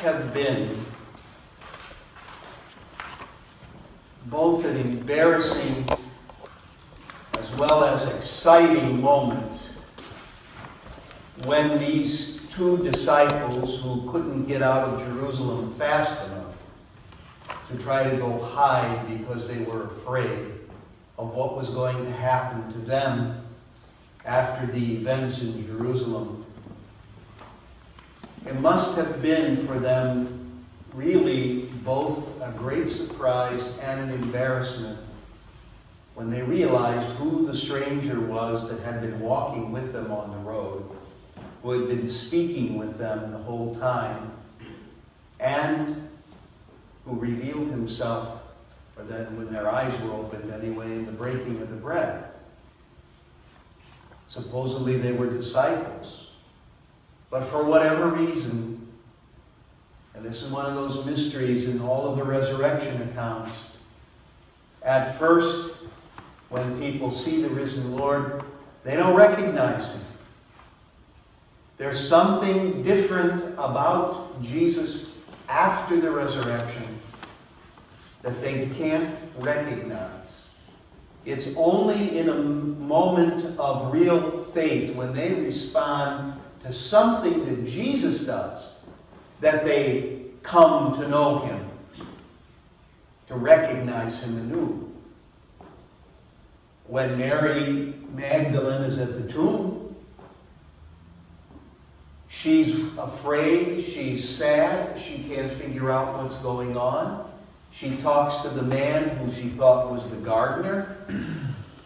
have been both an embarrassing as well as exciting moment when these two disciples who couldn't get out of Jerusalem fast enough to try to go hide because they were afraid of what was going to happen to them after the events in Jerusalem. It must have been for them really both a great surprise and an embarrassment when they realized who the stranger was that had been walking with them on the road, who had been speaking with them the whole time, and who revealed himself, or then when their eyes were opened anyway, in the breaking of the bread. Supposedly they were disciples. But for whatever reason, and this is one of those mysteries in all of the resurrection accounts, at first, when people see the risen Lord, they don't recognize him. There's something different about Jesus after the resurrection that they can't recognize. It's only in a moment of real faith, when they respond to something that Jesus does, that they come to know him, to recognize him anew. When Mary Magdalene is at the tomb, she's afraid, she's sad, she can't figure out what's going on. She talks to the man who she thought was the gardener,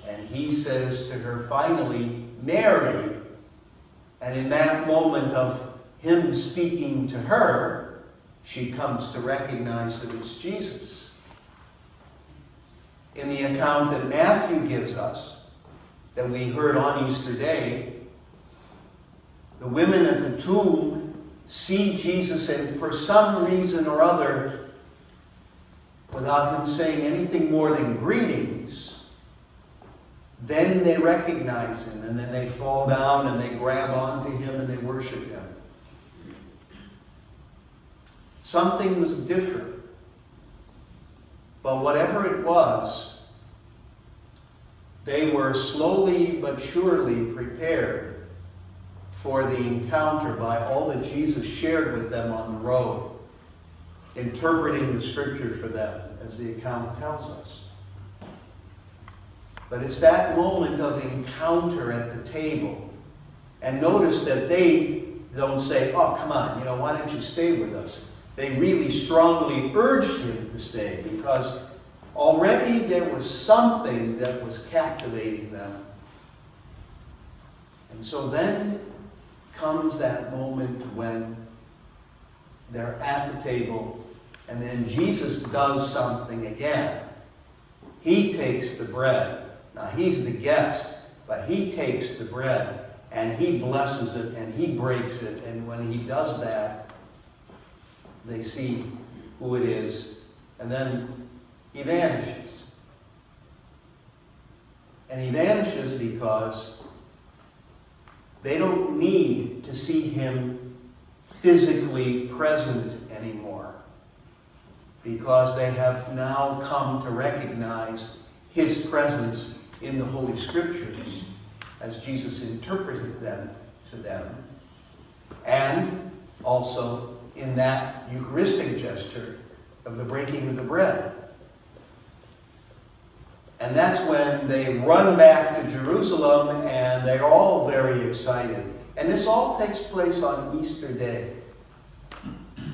and he says to her finally, Mary. And in that moment of him speaking to her, she comes to recognize that it's Jesus. In the account that Matthew gives us, that we heard on Easter Day, the women at the tomb see Jesus, and for some reason or other, without him saying anything more than greetings, then they recognize him, and then they fall down and they grab onto him and they worship him. Something was different. But whatever it was, they were slowly but surely prepared for the encounter by all that Jesus shared with them on the road, interpreting the scripture for them, as the account tells us. But it's that moment of encounter at the table. And notice that they don't say, oh, come on, why don't you stay with us? They really strongly urged him to stay, because already there was something that was captivating them. And so then comes that moment when they're at the table, and then Jesus does something again. He takes the bread. Now, he's the guest, but he takes the bread, and he blesses it, and he breaks it, and when he does that, they see who it is, and then he vanishes. And he vanishes because they don't need to see him physically present anymore, because they have now come to recognize his presence in the Holy Scriptures as Jesus interpreted them to them, and also in that Eucharistic gesture of the breaking of the bread. And that's when they run back to Jerusalem, and they're all very excited. And this all takes place on Easter Day.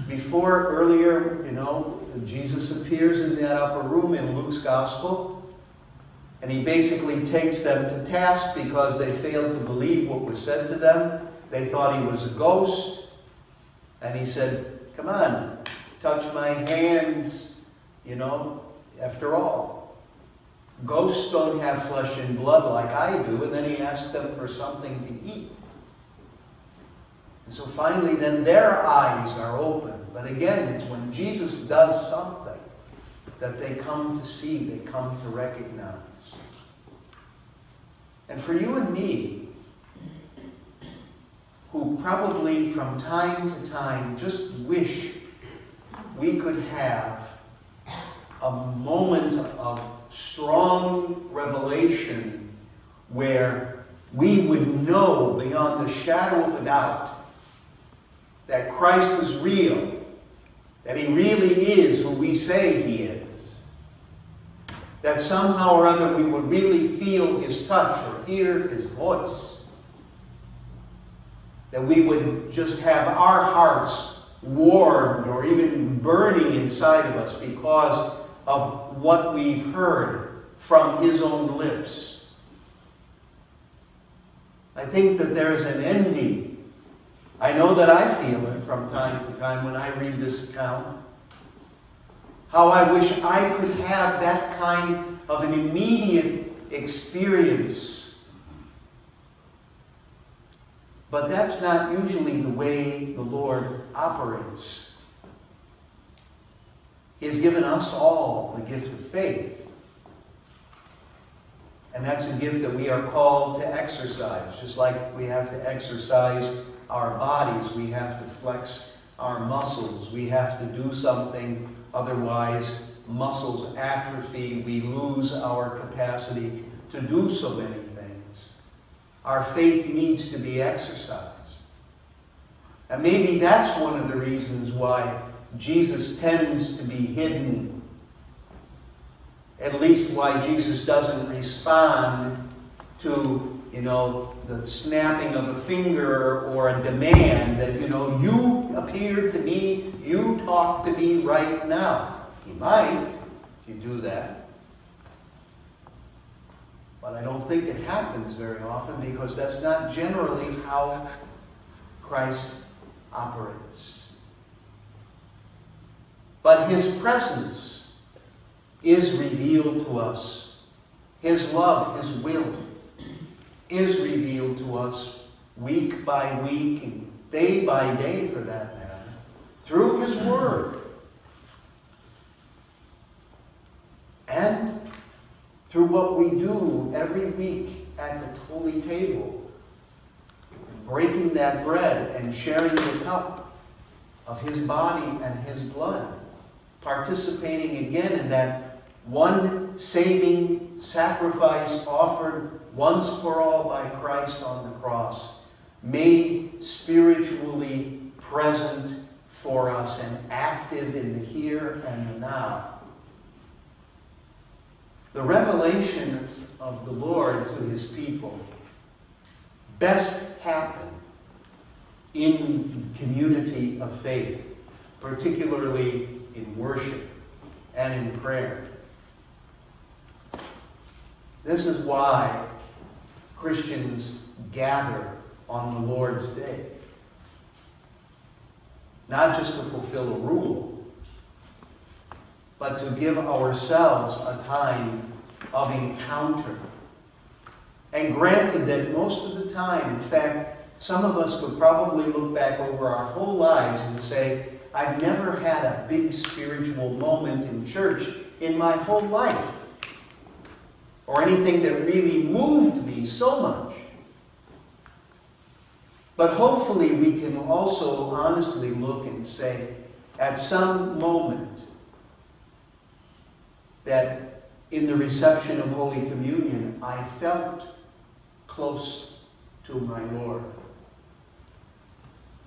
Before, earlier, Jesus appears in that upper room in Luke's Gospel, and he basically takes them to task because they failed to believe what was said to them. They thought he was a ghost. And he said, come on, touch my hands, after all. Ghosts don't have flesh and blood like I do. And then he asked them for something to eat. And so finally, then their eyes are open. But again, it's when Jesus does something that they come to see, they come to recognize. And for you and me, who probably from time to time just wish we could have a moment of strong revelation where we would know beyond the shadow of a doubt that Christ is real, that he really is who we say he is, that somehow or other we would really feel his touch or hear his voice, that we would just have our hearts warmed or even burning inside of us because of what we've heard from his own lips. I think that there's an envy. I know that I feel it from time to time when I read this account. How I wish I could have that kind of an immediate experience. But that's not usually the way the Lord operates. He has given us all the gift of faith. And that's a gift that we are called to exercise. Just like we have to exercise our bodies, we have to flex our muscles, we have to do something, otherwise muscles atrophy, we lose our capacity to do so many things. Our faith needs to be exercised. And maybe that's one of the reasons why Jesus tends to be hidden. At least why Jesus doesn't respond to, the snapping of a finger or a demand that, you appear to me, you talk to me right now. He might, if you do that. But I don't think it happens very often because that's not generally how Christ operates. But his presence is revealed to us. His love, his will is revealed to us week by week and day by day for that matter, through his word. And through what we do every week at the holy table, breaking that bread and sharing the cup of his body and his blood, participating again in that one saving sacrifice offered once for all by Christ on the cross, made spiritually present for us and active in the here and the now. The revelation of the Lord to his people best happen in community of faith, particularly in worship and in prayer. This is why Christians gather on the Lord's Day. Not just to fulfill a rule, but to give ourselves a time of encounter. And granted that most of the time, in fact, some of us could probably look back over our whole lives and say, I've never had a big spiritual moment in church in my whole life, or anything that really moved me so much. But hopefully we can also honestly look and say, at some moment, that in the reception of Holy Communion, I felt close to my Lord.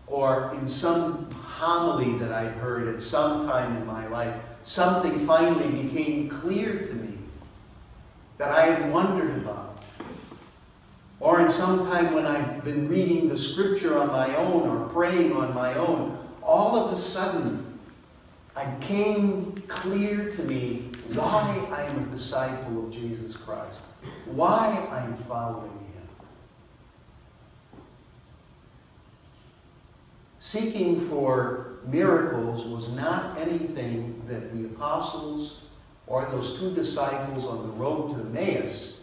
Or in some homily that I've heard at some time in my life, something finally became clear to me that I had wondered about. Or in some time when I've been reading the scripture on my own or praying on my own, all of a sudden it came clear to me why I am a disciple of Jesus Christ, why I am following him. Seeking for miracles was not anything that the apostles or those two disciples on the road to Emmaus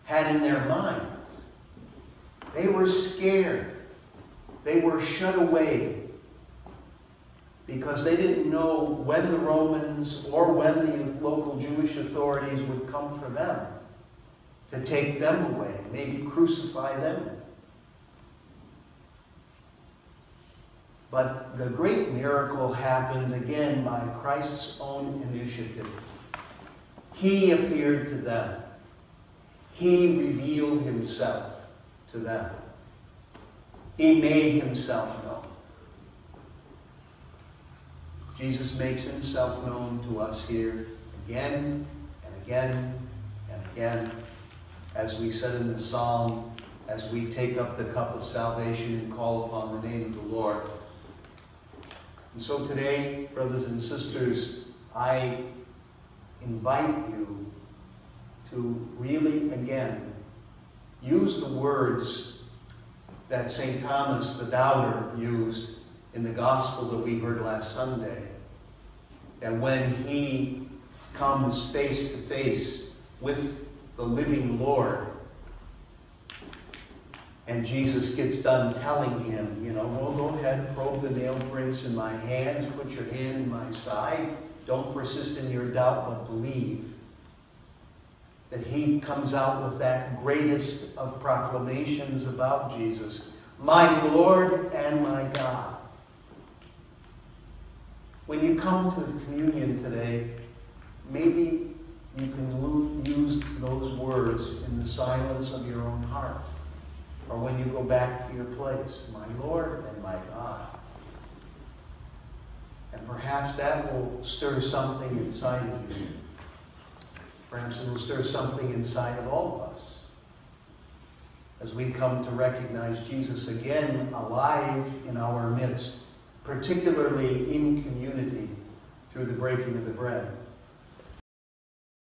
had in their minds. They were scared. They were shut away because they didn't know when the Romans or when the local Jewish authorities would come for them to take them away, maybe crucify them. But the great miracle happened again by Christ's own initiative. He appeared to them. He revealed himself to them. He made himself known. Jesus makes himself known to us here again and again and again, as we said in the psalm, as we take up the cup of salvation and call upon the name of the Lord. And so today, brothers and sisters, I invite you to really, again, use the words that St. Thomas the Doubter used in the gospel that we heard last Sunday. That when he comes face to face with the living Lord, and Jesus gets done telling him, you know, well, go ahead, probe the nail prints in my hands, put your hand in my side, don't persist in your doubt, but believe. That he comes out with that greatest of proclamations about Jesus, my Lord and my God. When you come to the communion today, maybe you can use those words in the silence of your own heart. Or when you go back to your place, my Lord and my God. And perhaps that will stir something inside of you. Perhaps it will stir something inside of all of us. As we come to recognize Jesus again alive in our midst, particularly in community through the breaking of the bread.